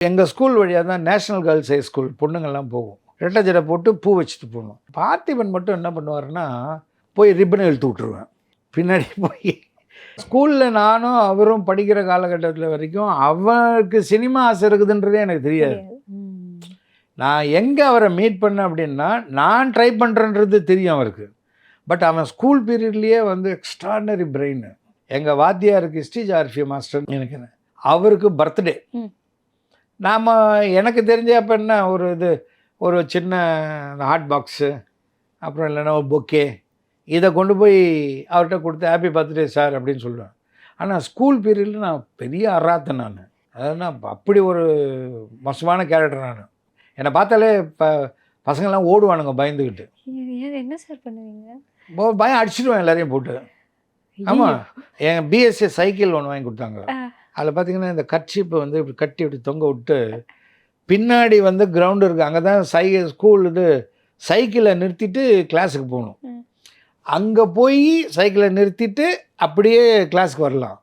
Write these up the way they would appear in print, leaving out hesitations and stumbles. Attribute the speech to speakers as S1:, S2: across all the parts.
S1: எங்கள் ஸ்கூல் வழியாக தான் நேஷ்னல் கேர்ள்ஸ் ஹை ஸ்கூல் பொண்ணுங்கள்லாம் போகும். ரெட்டை ஜடை போட்டு பூ வச்சுட்டு போகணும். பார்த்திபன் மட்டும் என்ன பண்ணுவாருன்னா, போய் ரிப்பனை இழுத்து விட்ருவேன். பின்னாடி போய் ஸ்கூலில் நானும் அவரும் படிக்கிற காலகட்டத்தில் வரைக்கும் அவருக்கு சினிமா ஆசை இருக்குதுன்றதே எனக்கு தெரியாது. நான் எங்கே அவரை மீட் பண்ணேன் அப்படின்னா, நான் ட்ரை பண்ணுறேன்றது தெரியும் அவருக்கு. பட் அவன் ஸ்கூல் பீரியட்லேயே வந்து எக்ஸ்ட்ராடனரி பிரெயின். எங்கள் வாத்தியாருக்கு ஹிஸ்ட்ரி ஜாகிரஃபி மாஸ்டர் எனக்கு அவருக்கு பர்த்டே. நாம் எனக்கு தெரிஞ்ச அப்போ என்ன ஒரு சின்ன ஹாட் பாக்ஸு, அப்புறம் இல்லைன்னா ஒரு பொக்கே, இதை கொண்டு போய் அவர்கிட்ட கொடுத்து ஹாப்பி பர்த்டே சார் அப்படின்னு சொல்லுவேன். ஆனால் ஸ்கூல் பீரியடில் நான் பெரிய அராத்தன். நான் அதாவது அப்படி ஒரு மோசமான கேரக்டர். நான் என்னை பார்த்தாலே பசங்கள்லாம் ஓடுவானுங்க பயந்துக்கிட்டு.
S2: என்ன சார் பண்ணுவீங்க?
S1: பயம் அடிச்சிடுவேன் எல்லாரையும் போட்டு. ஆமாம், என் பிஎஸ்சி சைக்கிள் ஒன்று வாங்கி கொடுத்தாங்க. அதில் பார்த்தீங்கன்னா இந்த கர்ச்சீப்பை வந்து இப்படி கட்டி இப்படி தொங்க விட்டு பின்னாடி வந்து கிரவுண்டு இருக்குது. அங்கே தான் ஸ்கூல் சைக்கிளை நிறுத்திட்டு கிளாஸுக்கு போகணும். அங்கே போய் சைக்கிளை நிறுத்திட்டு அப்படியே கிளாஸுக்கு வரலாம்.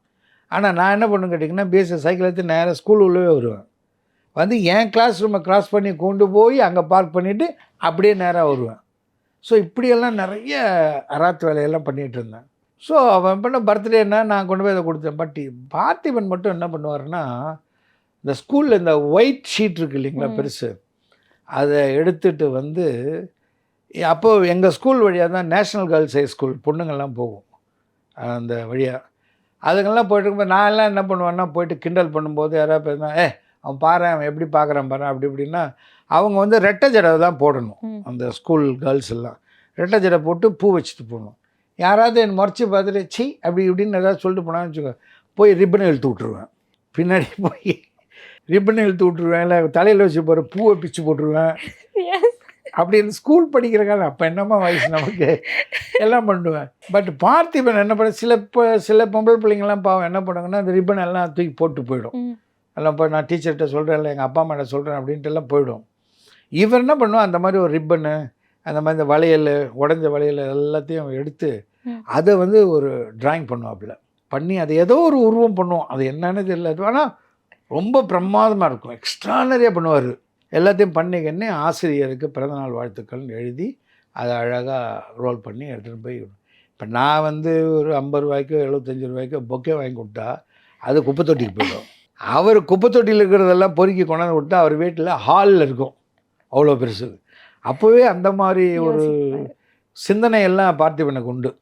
S1: ஆனால் நான் என்ன பண்ணுன்னு கேட்டிங்கன்னா, பிஎஸ்சி சைக்கிள் எடுத்து நேராக ஸ்கூல் உள்ளவே வருவேன். வந்து என் கிளாஸ் ரூமை க்ராஸ் பண்ணி கொண்டு போய் அங்கே பார்க் பண்ணிவிட்டு அப்படியே நேராக வருவேன். ஸோ இப்படியெல்லாம் நிறைய அராத்து வேலையெல்லாம் பண்ணிகிட்டு இருந்தேன். ஸோ அவன் பண்ண பர்த்டேன்னா நான் கொண்டு போய் அதை கொடுத்தேன். பட் பார்த்திபன் மட்டும் என்ன பண்ணுவார்னா, இந்த ஸ்கூலில் இந்த ஒயிட் ஷீட் இருக்குது இல்லைங்களா பெருசு, அதை எடுத்துகிட்டு வந்து அப்போது எங்கள் ஸ்கூல் வழியாக தான் நேஷ்னல் கேர்ள்ஸ் ஹை ஸ்கூல் பொண்ணுங்கள்லாம் போகும். அந்த வழியாக அதுங்கெல்லாம் போய்ட்டு இருக்கும்போது நான் எல்லாம் என்ன பண்ணுவேன்னா, போயிட்டு கிண்டல் பண்ணும்போது யாராவது பேசினா, அவன் பாரு அவன் எப்படி பார்க்குறான் பாரு அப்படி இப்படின்னா, அவங்க வந்து ரெட்டை ஜடை தான் போடணும். அந்த ஸ்கூல் கேர்ள்ஸ் எல்லாம் ரெட்டை ஜடை போட்டு பூ வச்சுட்டு போகணும். யாராவது என் முறைச்சி பார்த்துட்டு சி அப்படி இப்படின்னு ஏதாவது சொல்லிட்டு போனான்னு வச்சுக்கோ, போய் ரிப்பனை இழுத்து விட்ருவேன். பின்னாடி போய் ரிப்பனை இழுத்து விட்ருவேன். இல்லை தலையில் வச்சு போகிற பூவை பிச்சு போட்டுருவேன். அப்படின்னு ஸ்கூல் படிக்கிற காலம் அப்போ என்னம்மா வயசு நமக்கு, எல்லாம் பண்ணுவேன். பட் பார்த்திபன் என்ன பண்ண, சில பொம்பளை பிள்ளைங்கள்லாம் பாவம் என்ன பண்ணுவாங்கன்னா, அந்த ரிப்பன் எல்லாம் தூக்கி போட்டு போயிடும். எல்லாம் போய் நான் டீச்சர்கிட்ட சொல்கிறேன், இல்லை எங்கள் அப்பா அம்மாட்ட சொல்கிறேன் அப்படின்ட்டு எல்லாம் போயிடும். இவர் என்ன பண்ணுவோம், அந்த மாதிரி ஒரு ரிப்பனு, அந்த மாதிரி இந்த வளையல், உடஞ்ச வளையல் எல்லாத்தையும் எடுத்து அதை வந்து ஒரு ட்ராயிங் பண்ணுவாப்புல. பண்ணி அதை ஏதோ ஒரு உருவம் பண்ணுவோம். அது என்னன்னு தெரியல. ஆனால் ரொம்ப பிரமாதமாக இருக்கும். எக்ஸ்ட்ரானரியாக பண்ணுவார். எல்லாத்தையும் பண்ணிக்கன்னே ஆசிரியருக்கு பிறந்தநாள் வாழ்த்துக்கள்னு எழுதி அதை அழகாக ரோல் பண்ணி எடுத்துகிட்டு போய், இப்போ நான் வந்து ஒரு 50 ரூபாய்க்கோ 75 ரூபாய்க்கோ பொக்கே வாங்கி கொடுத்தா அது குப்பை தொட்டிக்கு போயிடும். அவர் குப்பை தொட்டியில் இருக்கிறதெல்லாம் பொறுக்கி கொண்டாந்து விட்டா அவர் வீட்டில் ஹாலில் இருக்கும், அவ்வளோ பெருசு. அப்போவே அந்த மாதிரி ஒரு சிந்தனை எல்லாம் பார்த்திபனுக்கு உண்டு.